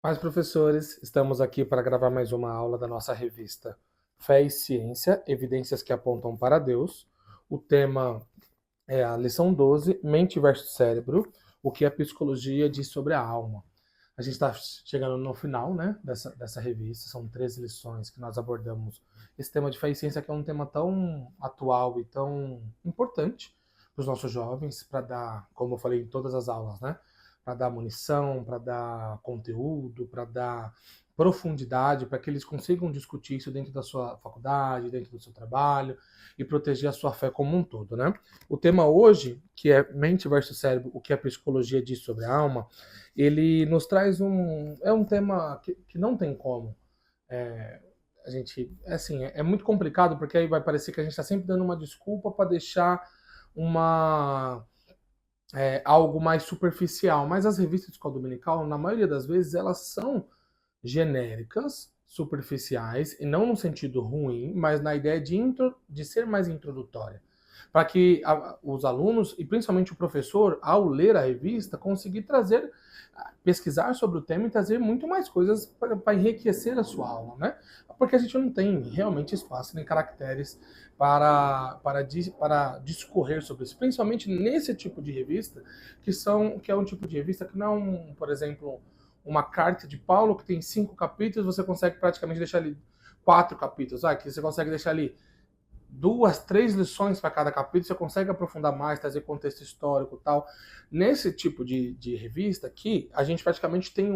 Pais professores, estamos aqui para gravar mais uma aula da nossa revista Fé e Ciência, Evidências que Apontam para Deus. O tema é a lição 12, Mente versus Cérebro, o que a psicologia diz sobre a alma. A gente está chegando no final, né, dessa revista, são 13 lições que nós abordamos esse tema de fé e ciência, que é um tema tão atual e tão importante para os nossos jovens, para dar, como eu falei em todas as aulas, né, para dar munição, para dar conteúdo, para dar profundidade, para que eles consigam discutir isso dentro da sua faculdade, dentro do seu trabalho e proteger a sua fé como um todo, né? O tema hoje, que é mente versus cérebro, o que a psicologia diz sobre a alma, ele nos traz um tema que não tem como. É, a gente, é muito complicado, porque aí vai parecer que a gente está sempre dando uma desculpa para deixar uma algo mais superficial. Mas as revistas de escola dominical, na maioria das vezes, elas são genéricas, superficiais, e não no sentido ruim, mas na ideia de ser mais introdutória. Para que os alunos, e principalmente o professor, ao ler a revista, conseguir trazer, pesquisar sobre o tema e trazer muito mais coisas para enriquecer a sua aula, né? Porque a gente não tem realmente espaço nem caracteres para discorrer sobre isso, principalmente nesse tipo de revista, que é um tipo de revista que não, por exemplo, uma carta de Paulo que tem 5 capítulos, você consegue praticamente deixar ali 4 capítulos. Aqui você consegue deixar ali 2, 3 lições para cada capítulo, você consegue aprofundar mais, trazer contexto histórico e tal. Nesse tipo de revista aqui, a gente praticamente tem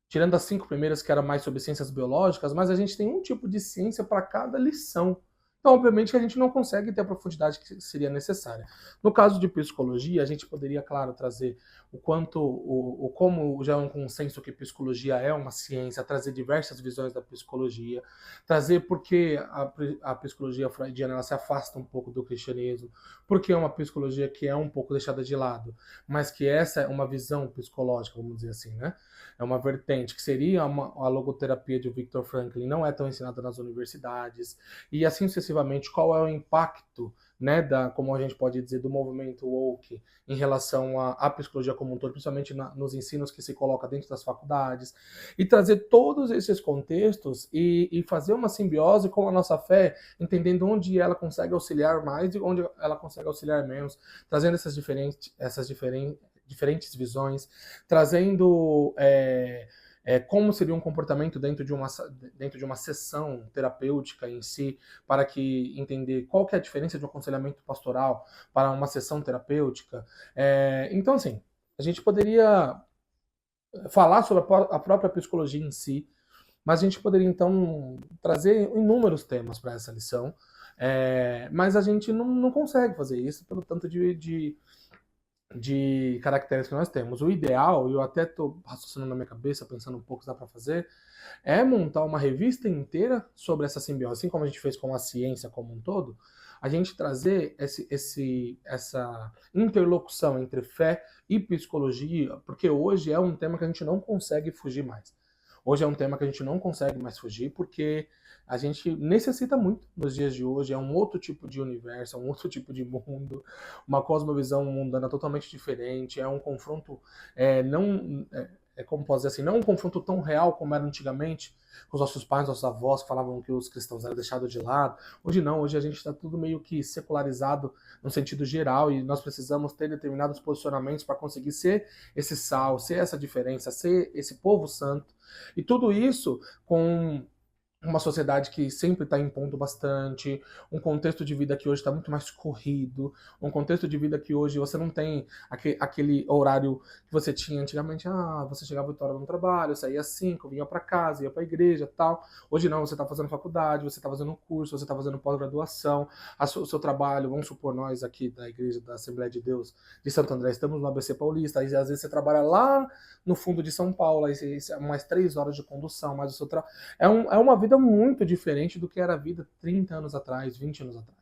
tirando as 5 primeiras que era mais sobre ciências biológicas, mas a gente tem um tipo de ciência para cada lição. Então, obviamente, que a gente não consegue ter a profundidade que seria necessária. No caso de psicologia, a gente poderia, claro, trazer como já é um consenso que psicologia é uma ciência, trazer diversas visões da psicologia, trazer porque a psicologia freudiana ela se afasta um pouco do cristianismo, porque é uma psicologia que é um pouco deixada de lado, mas que essa é uma visão psicológica, vamos dizer assim, né? É uma vertente que seria a logoterapia de Viktor Frankl, não é tão ensinada nas universidades, e assim sucessivamente, qual é o impacto, né, como a gente pode dizer, do movimento woke em relação à psicologia como um todo, principalmente nos ensinos que se coloca dentro das faculdades, e trazer todos esses contextos e fazer uma simbiose com a nossa fé, entendendo onde ela consegue auxiliar mais e onde ela consegue auxiliar menos, trazendo diferentes visões, trazendo como seria um comportamento dentro de uma sessão terapêutica em si, para que entender qual que é a diferença de um aconselhamento pastoral para uma sessão terapêutica. Então, assim, a gente poderia falar sobre a própria psicologia em si, mas a gente poderia, então, trazer inúmeros temas para essa lição, mas a gente não consegue fazer isso pelo tanto de caracteres que nós temos. O ideal, e eu até estou raciocinando na minha cabeça, pensando um pouco se dá para fazer, é montar uma revista inteira sobre essa simbiose, assim como a gente fez com a ciência como um todo, a gente trazer essa interlocução entre fé e psicologia, porque hoje é um tema que a gente não consegue fugir mais. Hoje é um tema que a gente não consegue mais fugir, porque a gente necessita muito nos dias de hoje. É um outro tipo de universo, é um outro tipo de mundo, uma cosmovisão mundana totalmente diferente. É um confronto, não, como posso dizer assim, não um confronto tão real como era antigamente, com os nossos pais, nossos avós que falavam que os cristãos eram deixados de lado. Hoje não, hoje a gente está tudo meio que secularizado no sentido geral e nós precisamos ter determinados posicionamentos para conseguir ser esse sal, ser essa diferença, ser esse povo santo. E tudo isso com uma sociedade que sempre está impondo bastante, um contexto de vida que hoje está muito mais corrido, um contexto de vida que hoje você não tem aquele horário que você tinha antigamente. Você chegava 8 horas no trabalho, saía às 5, vinha para casa, ia para a igreja, tal. Hoje não, você está fazendo faculdade, você está fazendo curso, você está fazendo pós-graduação, o seu trabalho, vamos supor nós aqui da igreja da Assembleia de Deus de Santo André, estamos no ABC Paulista, aí às vezes você trabalha lá no fundo de São Paulo, aí mais 3 horas de condução, mais o seu trabalho. É uma vida muito diferente do que era a vida 30 anos atrás, 20 anos atrás.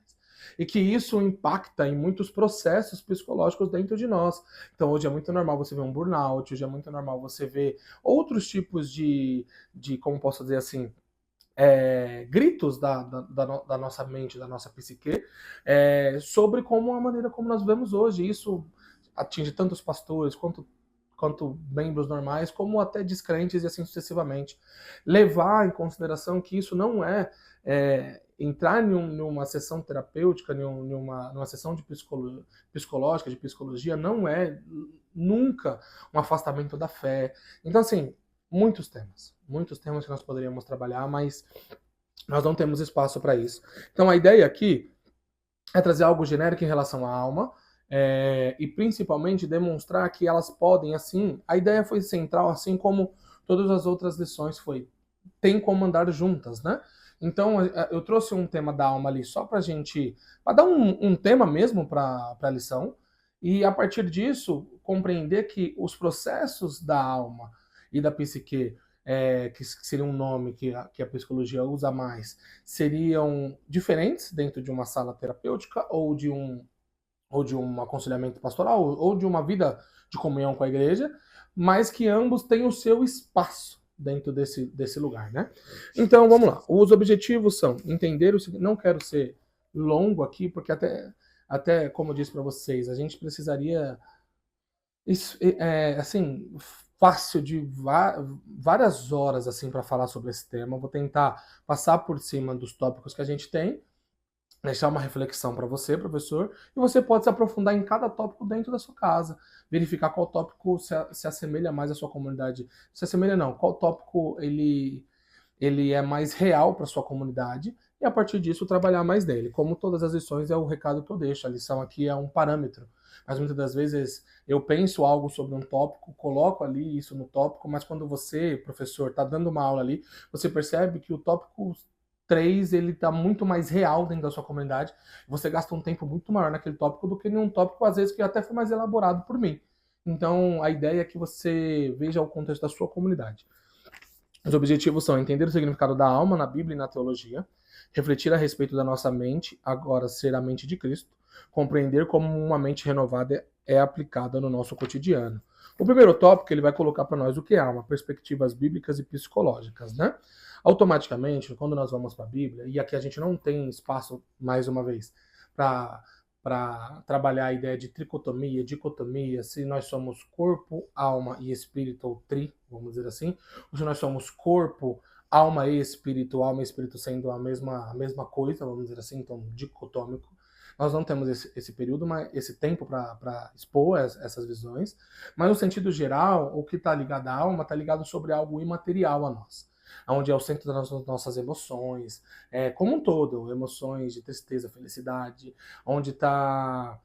E que isso impacta em muitos processos psicológicos dentro de nós. Então, hoje é muito normal você ver um burnout, hoje é muito normal você ver outros tipos como posso dizer assim, gritos da nossa mente, da nossa psique, sobre como a maneira como nós vemos hoje. Isso atinge tanto os pastores quanto quanto membros normais, como até descrentes e assim sucessivamente. Levar em consideração que isso não entrar numa sessão terapêutica, numa sessão de psicológica, de psicologia, não é nunca um afastamento da fé. Então, assim, muitos temas que nós poderíamos trabalhar, mas nós não temos espaço para isso. Então, a ideia aqui é trazer algo genérico em relação à alma, e principalmente demonstrar que elas podem, assim, a ideia foi central, assim como todas as outras lições tem como andar juntas, né? Então, eu trouxe um tema da alma ali só para dar um tema mesmo para a lição, e a partir disso, compreender que os processos da alma e da psique, que seria um nome que a psicologia usa mais, seriam diferentes dentro de uma sala terapêutica ou de um aconselhamento pastoral ou de uma vida de comunhão com a igreja, mas que ambos têm o seu espaço dentro desse lugar, né? Então, vamos lá. Os objetivos são entender o seguinte, não quero ser longo aqui, porque até como eu disse para vocês, a gente precisaria, assim, fácil de várias horas assim para falar sobre esse tema. Vou tentar passar por cima dos tópicos que a gente tem, deixar uma reflexão para você, professor, e você pode se aprofundar em cada tópico dentro da sua casa, verificar qual tópico se assemelha mais à sua comunidade. Se assemelha não, qual tópico ele é mais real para sua comunidade, e a partir disso trabalhar mais nele. Como todas as lições, é o recado que eu deixo. A lição aqui é um parâmetro, mas muitas das vezes eu penso algo sobre um tópico, coloco ali isso no tópico, mas quando você, professor, está dando uma aula ali, você percebe que o tópico 3 ele está muito mais real dentro da sua comunidade, você gasta um tempo muito maior naquele tópico do que em um tópico, às vezes, que até foi mais elaborado por mim. Então, a ideia é que você veja o contexto da sua comunidade. Os objetivos são entender o significado da alma na Bíblia e na teologia, refletir a respeito da nossa mente, agora ser a mente de Cristo, compreender como uma mente renovada é aplicada no nosso cotidiano. O primeiro tópico ele vai colocar para nós o que é alma, perspectivas bíblicas e psicológicas, né? Automaticamente, quando nós vamos para a Bíblia, e aqui a gente não tem espaço, mais uma vez, para trabalhar a ideia de tricotomia, dicotomia, se nós somos corpo, alma e espírito, ou vamos dizer assim, ou se nós somos corpo, alma e espírito sendo a mesma coisa, vamos dizer assim, então dicotômico. Nós não temos esse período, esse tempo para expor essas visões, mas no sentido geral, o que está ligado à alma está ligado sobre algo imaterial a nós, onde é o centro das nossas emoções, como um todo, emoções de tristeza, felicidade, onde está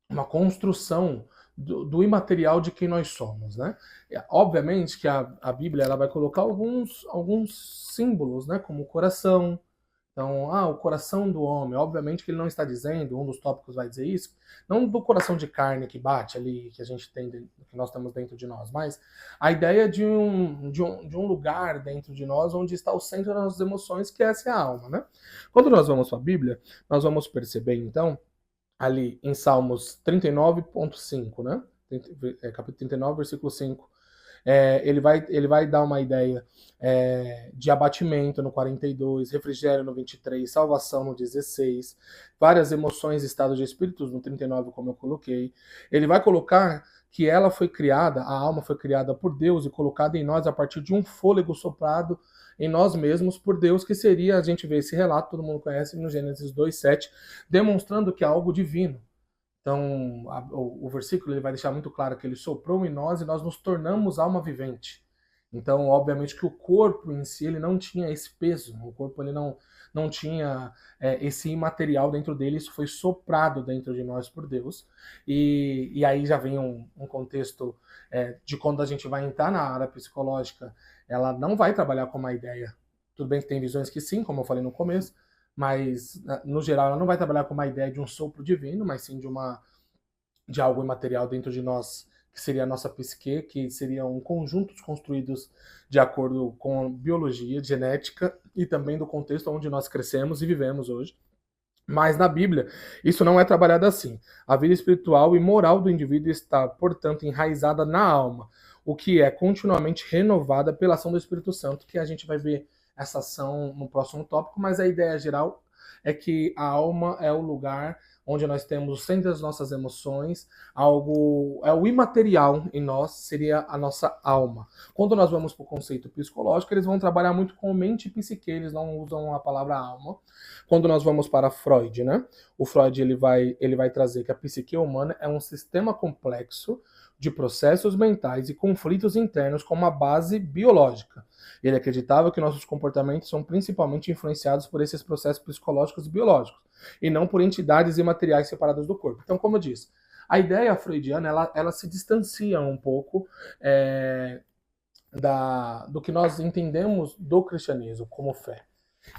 uma construção do imaterial de quem nós somos, né? Obviamente que a Bíblia ela vai colocar alguns símbolos, né, como o coração. Então, o coração do homem, obviamente que ele não está dizendo, um dos tópicos vai dizer isso, não do coração de carne que bate ali, que a gente tem, que nós temos dentro de nós, mas a ideia de um lugar dentro de nós onde está o centro das nossas emoções, que essa é a alma, né? Quando nós vamos para a Bíblia, nós vamos perceber, então, ali em Salmos 39.5, né? Capítulo 39, versículo 5, ele vai dar uma ideia de abatimento no 42, refrigério no 23, salvação no 16, várias emoções e estados de espíritos no 39, como eu coloquei. Ele vai colocar que ela foi criada, a alma foi criada por Deus e colocada em nós a partir de um fôlego soprado em nós mesmos por Deus, que seria, a gente vê esse relato, todo mundo conhece, no Gênesis 2:7, demonstrando que é algo divino. Então, o versículo ele vai deixar muito claro que ele soprou em nós e nós nos tornamos alma vivente. Então, obviamente que o corpo em si ele não tinha esse peso, o corpo ele não tinha esse imaterial dentro dele, isso foi soprado dentro de nós por Deus. E aí já vem um contexto de quando a gente vai entrar na área psicológica, ela não vai trabalhar com uma ideia. Tudo bem que tem visões que sim, como eu falei no começo, mas no geral ela não vai trabalhar com uma ideia de um sopro divino, mas sim de algo imaterial dentro de nós, que seria a nossa psique, que seriam conjuntos construídos de acordo com biologia, genética e também do contexto onde nós crescemos e vivemos hoje. Mas na Bíblia, isso não é trabalhado assim. A vida espiritual e moral do indivíduo está, portanto, enraizada na alma, o que é continuamente renovada pela ação do Espírito Santo, que a gente vai ver essa ação no próximo tópico, mas a ideia geral é que a alma é o lugar onde nós temos o centro das nossas emoções, algo é o imaterial em nós, seria a nossa alma. Quando nós vamos para o conceito psicológico, eles vão trabalhar muito com mente e psique, eles não usam a palavra alma. Quando nós vamos para Freud, né? O Freud ele vai trazer que a psique humana é um sistema complexo de processos mentais e conflitos internos com uma base biológica. Ele acreditava que nossos comportamentos são principalmente influenciados por esses processos psicológicos e biológicos, e não por entidades imateriais separadas do corpo. Então, como eu disse, a ideia freudiana ela se distancia um pouco do que nós entendemos do cristianismo como fé.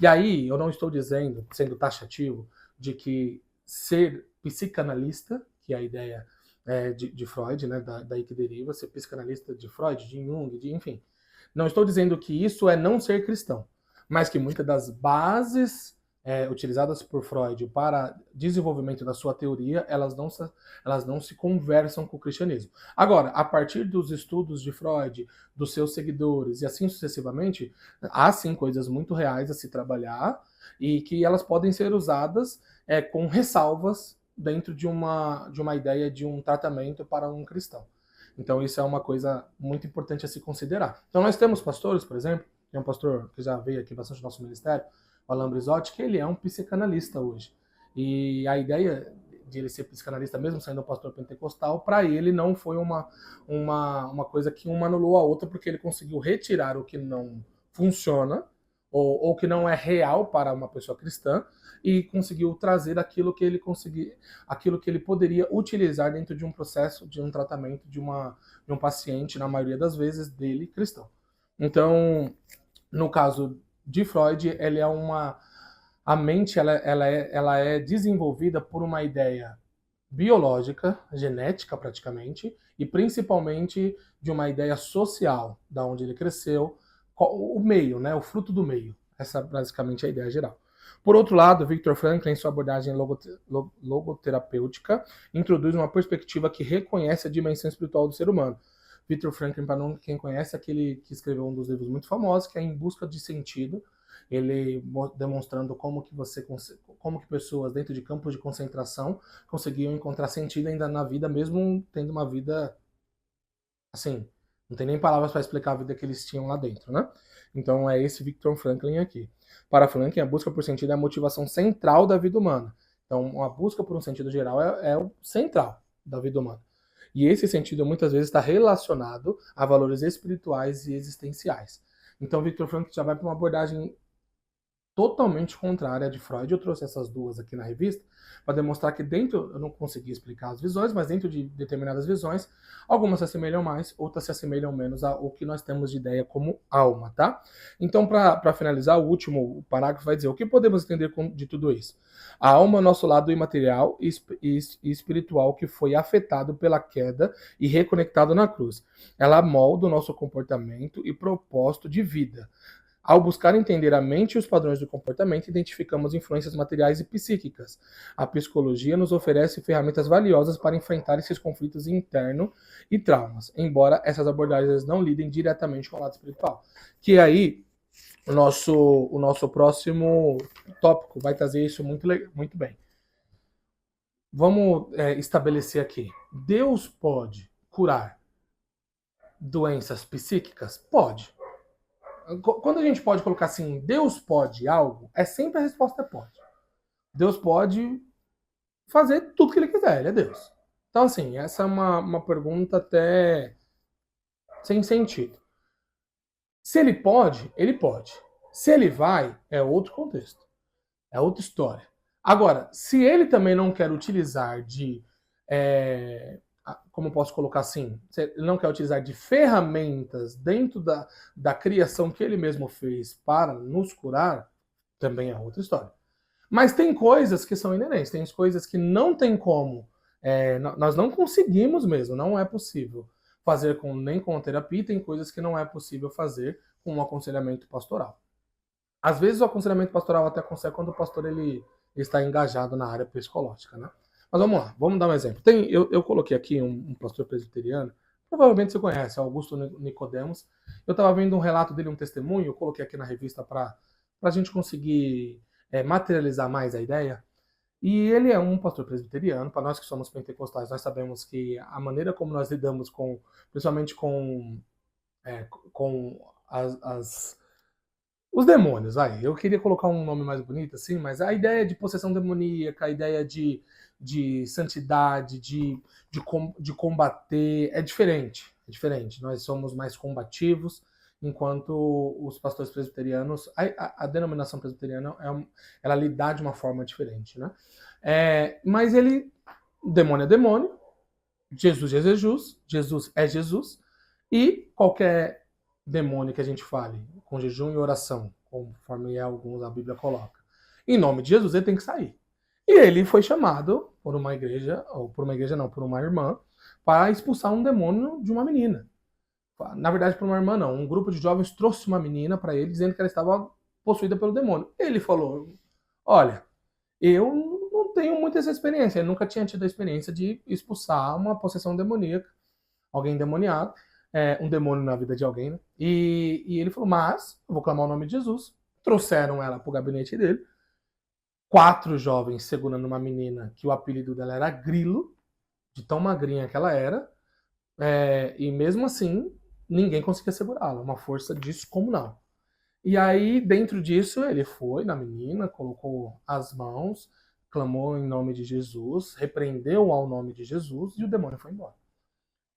E aí, eu não estou dizendo, sendo taxativo, de que ser psicanalista, que é a ideia de Freud, né, daí que deriva, ser psicanalista de Freud, de Jung, enfim. Não estou dizendo que isso é não ser cristão, mas que muitas das bases utilizadas por Freud para desenvolvimento da sua teoria, elas não se conversam com o cristianismo. Agora, a partir dos estudos de Freud, dos seus seguidores e assim sucessivamente, há sim coisas muito reais a se trabalhar e que elas podem ser usadas com ressalvas dentro de uma ideia de um tratamento para um cristão. Então isso é uma coisa muito importante a se considerar. Então nós temos pastores, por exemplo, tem um pastor que já veio aqui bastante no nosso ministério, o Alain Brizotti, que ele é um psicanalista hoje. E a ideia de ele ser psicanalista, mesmo sendo um pastor pentecostal, para ele não foi uma coisa que uma anulou a outra, porque ele conseguiu retirar o que não funciona, ou que não é real para uma pessoa cristã, e conseguiu trazer aquilo que ele poderia utilizar dentro de um processo, de um tratamento de um paciente, na maioria das vezes, dele cristão. Então, no caso de Freud, a mente ela é desenvolvida por uma ideia biológica, genética praticamente, e principalmente de uma ideia social, da onde ele cresceu, o meio, né, o fruto do meio. Essa é basicamente a ideia geral. Por outro lado, Viktor Frankl, em sua abordagem logoterapêutica, introduz uma perspectiva que reconhece a dimensão espiritual do ser humano. Viktor Frankl, para quem conhece, é aquele que escreveu um dos livros muito famosos, que é Em Busca de Sentido, ele demonstrando como que pessoas dentro de campos de concentração conseguiam encontrar sentido ainda na vida, mesmo tendo uma vida assim, não tem nem palavras para explicar a vida que eles tinham lá dentro, né? Então é esse Viktor Frankl aqui. Para Frankl, a busca por sentido é a motivação central da vida humana. Então, a busca por um sentido geral é o central da vida humana. E esse sentido muitas vezes está relacionado a valores espirituais e existenciais. Então, Viktor Frankl já vai para uma abordagem totalmente contrária de Freud. Eu trouxe essas duas aqui na revista para demonstrar que dentro, eu não consegui explicar as visões, mas dentro de determinadas visões, algumas se assemelham mais, outras se assemelham menos ao que nós temos de ideia como alma, tá? Então, para finalizar, o último parágrafo vai dizer: o que podemos entender de tudo isso? A alma é o nosso lado imaterial e espiritual que foi afetado pela queda e reconectado na cruz. Ela molda o nosso comportamento e propósito de vida. Ao buscar entender a mente e os padrões do comportamento, identificamos influências materiais e psíquicas. A psicologia nos oferece ferramentas valiosas para enfrentar esses conflitos internos e traumas, embora essas abordagens não lidem diretamente com o lado espiritual. Que aí, o nosso próximo tópico vai trazer isso muito bem. Vamos estabelecer aqui. Deus pode curar doenças psíquicas? Pode. Quando a gente pode colocar assim, Deus pode algo, sempre a resposta é pode. Deus pode fazer tudo que ele quiser, ele é Deus. Então, assim, essa é uma pergunta até sem sentido. Se ele pode, ele pode. Se ele vai, é outro contexto. É outra história. Agora, se ele também não quer utilizar como posso colocar assim, ele não quer utilizar de ferramentas dentro da criação que ele mesmo fez para nos curar, também é outra história. Mas tem coisas que são inerentes, tem coisas que não tem como, nós não conseguimos mesmo, não é possível fazer nem com a terapia, tem coisas que não é possível fazer com um aconselhamento pastoral. Às vezes o aconselhamento pastoral até consegue quando o pastor ele está engajado na área psicológica, né? Mas vamos lá, vamos dar um exemplo. Eu coloquei aqui um pastor presbiteriano, provavelmente você conhece, Augusto Nicodemos. Eu estava vendo um relato dele, um testemunho, eu coloquei aqui na revista para a gente conseguir materializar mais a ideia. E ele é um pastor presbiteriano. Para nós que somos pentecostais, nós sabemos que a maneira como nós lidamos com, principalmente com os demônios, vai. Eu queria colocar um nome mais bonito, assim, mas a ideia de possessão demoníaca, a ideia de santidade, de combater, é diferente. É diferente. Nós somos mais combativos, enquanto os pastores presbiterianos, a denominação presbiteriana, ela lidar de uma forma diferente, né? Mas demônio é demônio, Jesus é Jesus, Jesus é Jesus, e qualquer demônio que a gente fale com jejum e oração, conforme alguns a Bíblia coloca, em nome de Jesus, ele tem que sair. E ele foi chamado por uma igreja, ou por uma igreja não, por uma irmã, para expulsar um demônio de uma menina. Na verdade, por uma irmã não, um grupo de jovens trouxe uma menina para ele, dizendo que ela estava possuída pelo demônio. Ele falou, olha, eu não tenho muita essa experiência, ele nunca tinha tido a experiência de expulsar uma possessão demoníaca, alguém endemoniado, um demônio na vida de alguém, né? E ele falou, mas eu vou clamar o nome de Jesus. Trouxeram ela pro gabinete dele, 4 jovens segurando uma menina que o apelido dela era Grilo, de tão magrinha que ela era, e mesmo assim ninguém conseguia segurá-la, uma força descomunal. E aí, dentro disso, ele foi na menina, colocou as mãos, clamou em nome de Jesus, repreendeu ao nome de Jesus e o demônio foi embora.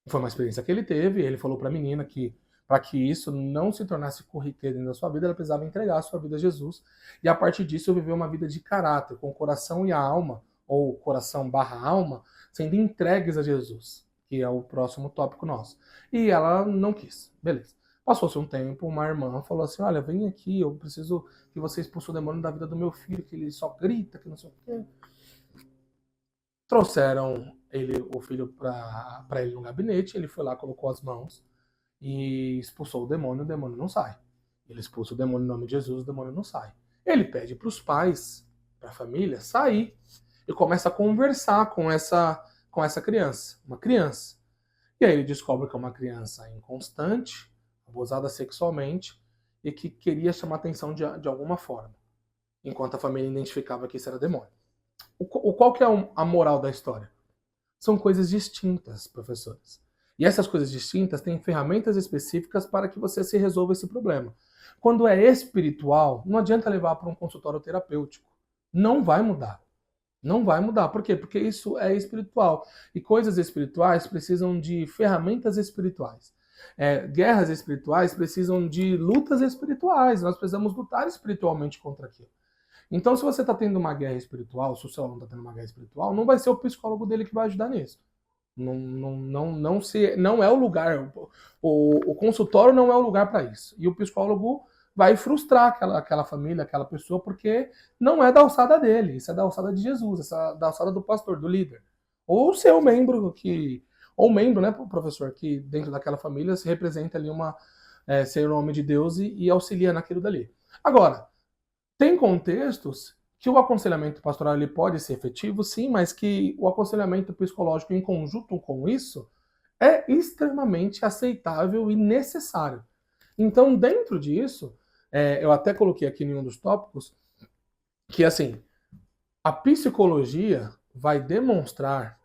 Foi uma experiência que ele teve, e ele falou para a menina que para que isso não se tornasse corriqueiro dentro da sua vida, ela precisava entregar a sua vida a Jesus. E a partir disso, viveu uma vida de caráter, com o coração e a alma, ou coração barra alma, sendo entregues a Jesus, que é o próximo tópico nosso. E ela não quis. Beleza. Passou-se um tempo, uma irmã falou assim, olha, vem aqui, eu preciso que você expulse o demônio da vida do meu filho, que ele só grita, que não sei o quê. Trouxeram o filho para ele no gabinete, ele foi lá, colocou as mãos e expulsou o demônio não sai. Ele expulsa o demônio em nome de Jesus, o demônio não sai. Ele pede para os pais, para a família, sair e começa a conversar com essa criança, uma criança. E aí ele descobre que é uma criança inconstante, abusada sexualmente e que queria chamar atenção de alguma forma, enquanto a família identificava que isso era demônio. Qual que é a moral da história? São coisas distintas, professores. E essas coisas distintas têm ferramentas específicas para que você se resolva esse problema. Quando é espiritual, não adianta levar para um consultório terapêutico. Não vai mudar. Não vai mudar. Por quê? Porque isso é espiritual. E coisas espirituais precisam de ferramentas espirituais. Guerras espirituais precisam de lutas espirituais. Nós precisamos lutar espiritualmente contra aquilo. Então, se você está tendo uma guerra espiritual, se o seu aluno está tendo uma guerra espiritual, não vai ser o psicólogo dele que vai ajudar nisso. Não é o lugar. O consultório não é o lugar para isso. E o psicólogo vai frustrar aquela família, aquela pessoa, porque não é da alçada dele. Isso é da alçada de Jesus, isso é da alçada do pastor, do líder. Ou o seu membro ou membro, né, professor, que dentro daquela família se representa ali ser o nome de Deus e auxilia naquilo dali. Agora, tem contextos que o aconselhamento pastoral ele pode ser efetivo, sim, mas que o aconselhamento psicológico em conjunto com isso é extremamente aceitável e necessário. Então, dentro disso, eu até coloquei aqui em um dos tópicos que, assim, a psicologia vai demonstrar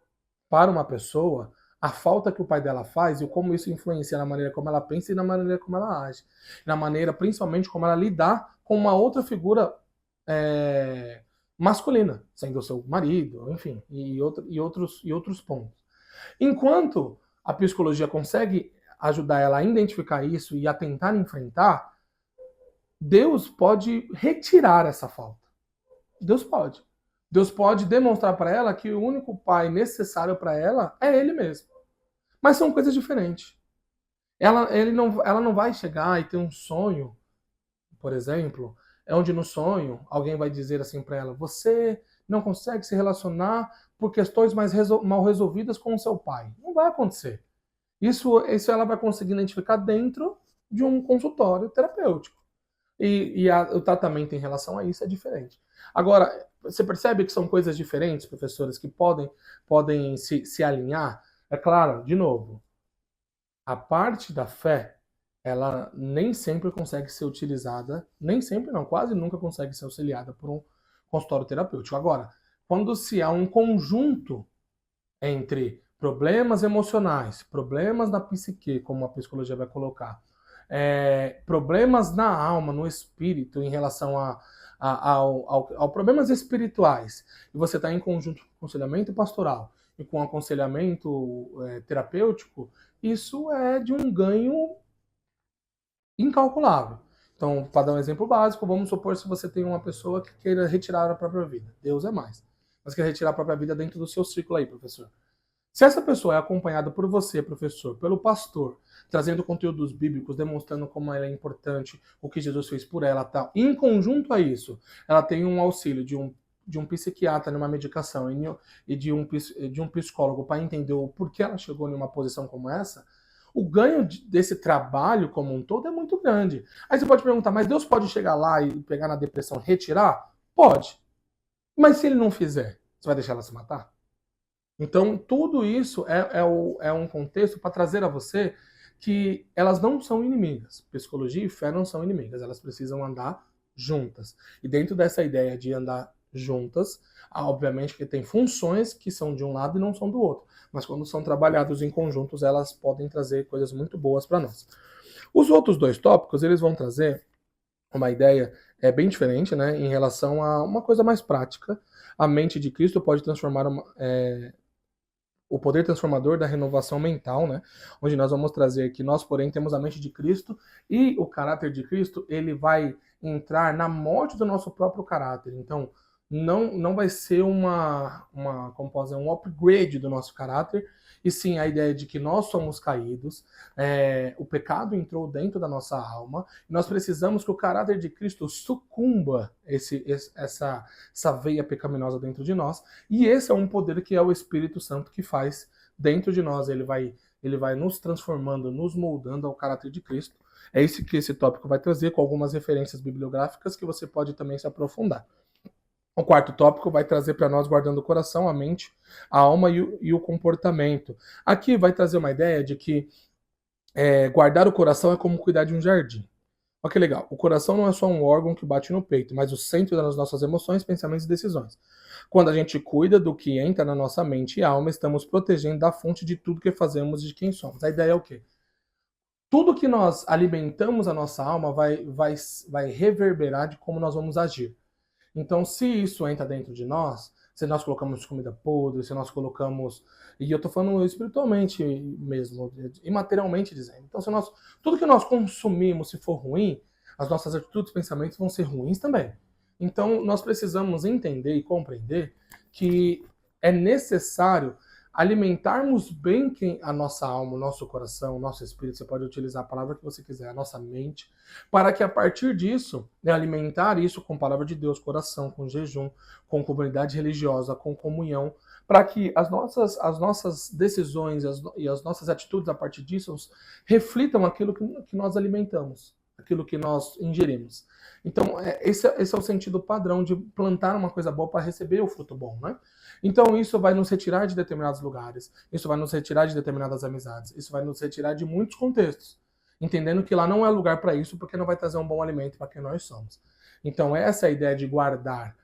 para uma pessoa a falta que o pai dela faz e como isso influencia na maneira como ela pensa e na maneira como ela age. Na maneira, principalmente, como ela lidar com uma outra figura masculina, sendo o seu marido, enfim, e outros pontos. Enquanto a psicologia consegue ajudar ela a identificar isso e a tentar enfrentar, Deus pode retirar essa falta. Deus pode. Deus pode demonstrar para ela que o único pai necessário para ela é ele mesmo. Mas são coisas diferentes. Ela não vai chegar e ter um sonho, por exemplo, onde no sonho alguém vai dizer assim para ela: você não consegue se relacionar por questões mal resolvidas com o seu pai. Não vai acontecer. Isso ela vai conseguir identificar dentro de um consultório terapêutico. O tratamento em relação a isso é diferente. Agora, você percebe que são coisas diferentes, professores, que podem se alinhar? É claro, de novo, a parte da fé, ela nem sempre consegue ser utilizada, nem sempre não, quase nunca consegue ser auxiliada por um consultório terapêutico. Agora, quando se há um conjunto entre problemas emocionais, problemas na psique, como a psicologia vai colocar, problemas na alma, no espírito, em relação ao problemas espirituais, e você está em conjunto com aconselhamento pastoral e com aconselhamento terapêutico, isso é de um ganho incalculável. Então, para dar um exemplo básico, vamos supor se você tem uma pessoa que queira retirar a própria vida. Deus é mais. Mas quer retirar a própria vida dentro do seu ciclo aí, professor. Se essa pessoa é acompanhada por você, professor, pelo pastor, trazendo conteúdos bíblicos, demonstrando como ela é importante, o que Jesus fez por ela, tal, em conjunto a isso, ela tem um auxílio de um psiquiatra numa medicação e de um psicólogo para entender o porquê ela chegou em uma posição como essa, o ganho desse trabalho como um todo é muito grande. Aí você pode perguntar, mas Deus pode chegar lá e pegar na depressão, retirar? Pode. Mas se ele não fizer, você vai deixar ela se matar? Então, tudo isso é um contexto para trazer a você que elas não são inimigas. Psicologia e fé não são inimigas, elas precisam andar juntas. E dentro dessa ideia de andar juntas, obviamente que tem funções que são de um lado e não são do outro. Mas quando são trabalhados em conjuntos, elas podem trazer coisas muito boas para nós. Os outros dois tópicos, eles vão trazer uma ideia bem diferente, né, em relação a uma coisa mais prática. A mente de Cristo pode transformar o poder transformador da renovação mental, né? Onde nós vamos trazer que nós, porém, temos a mente de Cristo e o caráter de Cristo, ele vai entrar na morte do nosso próprio caráter. Então, não vai ser como posso dizer, um upgrade do nosso caráter, e sim a ideia de que nós somos caídos, o pecado entrou dentro da nossa alma, e nós precisamos que o caráter de Cristo sucumba essa veia pecaminosa dentro de nós, e esse é um poder que é o Espírito Santo que faz dentro de nós. Ele vai nos transformando, nos moldando ao caráter de Cristo. É isso que esse tópico vai trazer, com algumas referências bibliográficas que você pode também se aprofundar. O quarto tópico vai trazer para nós guardando o coração, a mente, a alma e o comportamento. Aqui vai trazer uma ideia de que guardar o coração é como cuidar de um jardim. Olha que legal. O coração não é só um órgão que bate no peito, mas o centro das nossas emoções, pensamentos e decisões. Quando a gente cuida do que entra na nossa mente e alma, estamos protegendo da fonte de tudo que fazemos e de quem somos. A ideia é o quê? Tudo que nós alimentamos a nossa alma vai reverberar de como nós vamos agir. Então, se isso entra dentro de nós, se nós colocamos comida podre, se nós colocamos... E eu estou falando espiritualmente mesmo, imaterialmente dizendo. Então, tudo que nós consumimos, se for ruim, as nossas atitudes e pensamentos vão ser ruins também. Então, nós precisamos entender e compreender que é necessário alimentarmos bem a nossa alma, o nosso coração, o nosso espírito. Você pode utilizar a palavra que você quiser, a nossa mente, para que a partir disso, alimentar isso com a palavra de Deus, coração, com jejum, com comunidade religiosa, com comunhão, para que as nossas decisões e as nossas atitudes a partir disso reflitam aquilo que nós alimentamos, aquilo que nós ingerimos. Então, esse é o sentido padrão de plantar uma coisa boa para receber o fruto bom, né? Então, isso vai nos retirar de determinados lugares, isso vai nos retirar de determinadas amizades, isso vai nos retirar de muitos contextos, entendendo que lá não é lugar para isso, porque não vai trazer um bom alimento para quem nós somos. Então, essa é a ideia de guardar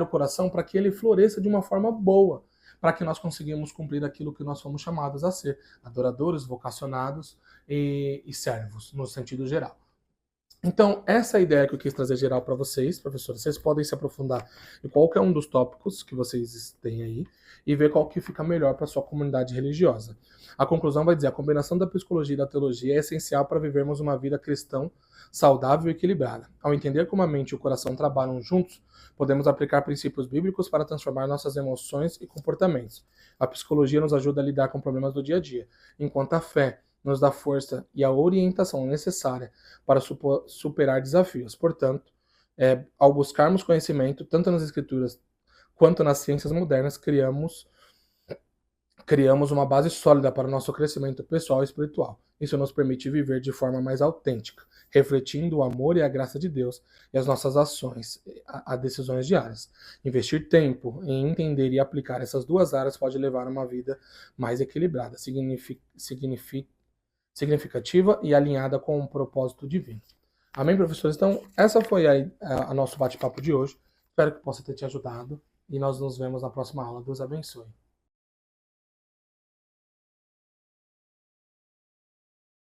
o coração para que ele floresça de uma forma boa, para que nós conseguimos cumprir aquilo que nós fomos chamados a ser, adoradores, vocacionados e servos, no sentido geral. Então, essa é a ideia que eu quis trazer geral para vocês, professores. Vocês podem se aprofundar em qualquer um dos tópicos que vocês têm aí e ver qual que fica melhor para a sua comunidade religiosa. A conclusão vai dizer: a combinação da psicologia e da teologia é essencial para vivermos uma vida cristã saudável e equilibrada. Ao entender como a mente e o coração trabalham juntos, podemos aplicar princípios bíblicos para transformar nossas emoções e comportamentos. A psicologia nos ajuda a lidar com problemas do dia a dia, enquanto a fé nos dá força e a orientação necessária para superar desafios. Portanto, ao buscarmos conhecimento, tanto nas escrituras quanto nas ciências modernas, criamos uma base sólida para o nosso crescimento pessoal e espiritual. Isso nos permite viver de forma mais autêntica, refletindo o amor e a graça de Deus e as nossas ações, a decisões diárias. Investir tempo em entender e aplicar essas duas áreas pode levar a uma vida mais equilibrada, significativa e alinhada com o propósito divino. Amém, professores? Então, essa foi a nosso bate-papo de hoje. Espero que possa ter te ajudado. e nós nos vemos na próxima aula. Deus abençoe.